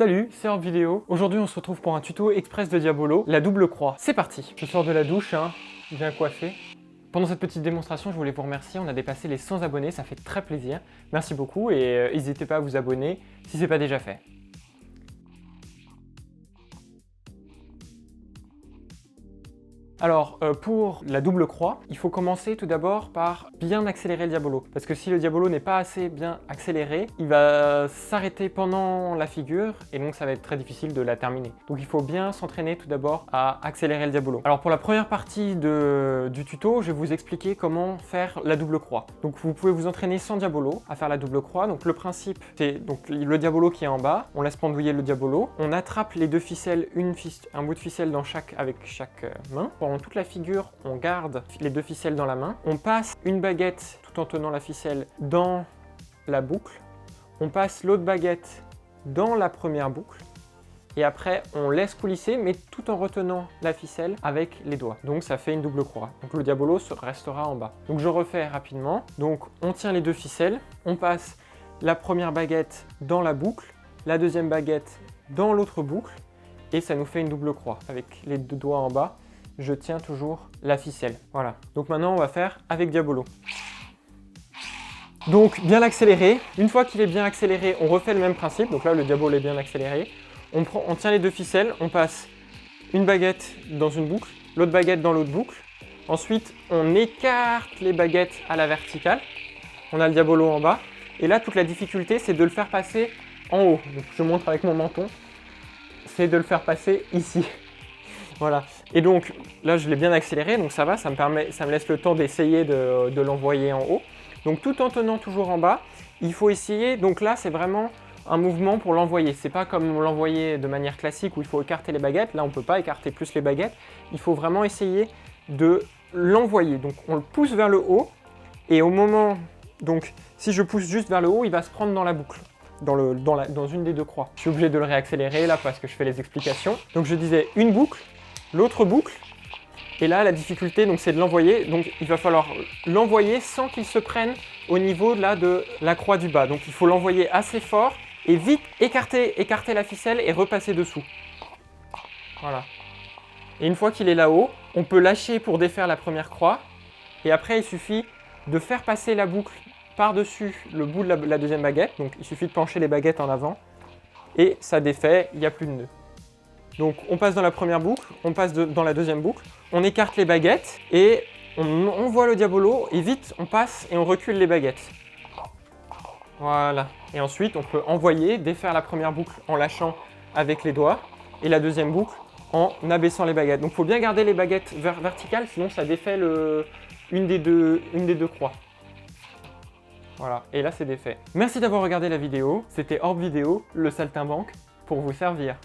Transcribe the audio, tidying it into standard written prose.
Salut, c'est Orb Vidéo. Aujourd'hui on se retrouve pour un tuto express de Diabolo, la double croix. C'est parti. Je sors de la douche, bien coiffé. Pendant cette petite démonstration, je voulais vous remercier, on a dépassé les 100 abonnés, ça fait très plaisir. Merci beaucoup et n'hésitez pas à vous abonner si ce n'est pas déjà fait. Alors, pour la double croix, il faut commencer tout d'abord par bien accélérer le Diabolo. Parce que si le Diabolo n'est pas assez bien accéléré, il va s'arrêter pendant la figure et donc ça va être très difficile de la terminer. Donc il faut bien s'entraîner tout d'abord à accélérer le Diabolo. Alors pour la première partie du tuto, je vais vous expliquer comment faire la double croix. Donc vous pouvez vous entraîner sans Diabolo à faire la double croix. Donc le principe, c'est donc le Diabolo qui est en bas, on laisse pendouiller le Diabolo, on attrape les deux ficelles, un bout de ficelle avec chaque main. Pendant toute la figure, on garde les deux ficelles dans la main. On passe une baguette tout en tenant la ficelle dans la boucle. On passe l'autre baguette dans la première boucle. Et après, on laisse coulisser, mais tout en retenant la ficelle avec les doigts. Donc ça fait une double croix. Donc le Diabolo restera en bas. Donc je refais rapidement. Donc on tient les deux ficelles. On passe la première baguette dans la boucle. La deuxième baguette dans l'autre boucle. Et ça nous fait une double croix avec les deux doigts en bas. Je tiens toujours la ficelle. Voilà. Donc maintenant, on va faire avec Diabolo. Donc, bien l'accélérer. Une fois qu'il est bien accéléré, on refait le même principe. Donc là, le Diabolo est bien accéléré. On tient les deux ficelles. On passe une baguette dans une boucle, l'autre baguette dans l'autre boucle. Ensuite, on écarte les baguettes à la verticale. On a le Diabolo en bas. Et là, toute la difficulté, c'est de le faire passer en haut. Donc, je montre avec mon menton. C'est de le faire passer ici. Voilà. Et donc là, je l'ai bien accéléré, donc ça va, ça me laisse le temps d'essayer de l'envoyer en haut. Donc tout en tenant toujours en bas, il faut essayer. Donc là, c'est vraiment un mouvement pour l'envoyer. C'est pas comme l'envoyer de manière classique où il faut écarter les baguettes. Là, on ne peut pas écarter plus les baguettes. Il faut vraiment essayer de l'envoyer. Donc on le pousse vers le haut. Et au moment, donc si je pousse juste vers le haut, il va se prendre dans la boucle. Dans une des deux croix. Je suis obligé de le réaccélérer là parce que je fais les explications. Donc je disais une boucle, l'autre boucle, et là la difficulté c'est de l'envoyer, donc il va falloir l'envoyer sans qu'il se prenne au niveau là, de la croix du bas. Donc il faut l'envoyer assez fort et vite écarter la ficelle et repasser dessous. Voilà. Et une fois qu'il est là-haut, on peut lâcher pour défaire la première croix, et après il suffit de faire passer la boucle par-dessus le bout de la deuxième baguette, donc il suffit de pencher les baguettes en avant, et ça défait, il n'y a plus de nœud. Donc on passe dans la première boucle, on passe dans la deuxième boucle, on écarte les baguettes et on envoie le Diabolo et vite on passe et on recule les baguettes. Voilà. Et ensuite on peut envoyer, défaire la première boucle en lâchant avec les doigts et la deuxième boucle en abaissant les baguettes. Donc il faut bien garder les baguettes verticales, sinon ça défait une des deux croix. Voilà, et là c'est défait. Merci d'avoir regardé la vidéo, c'était Orb Vidéo, le saltimbanque, pour vous servir.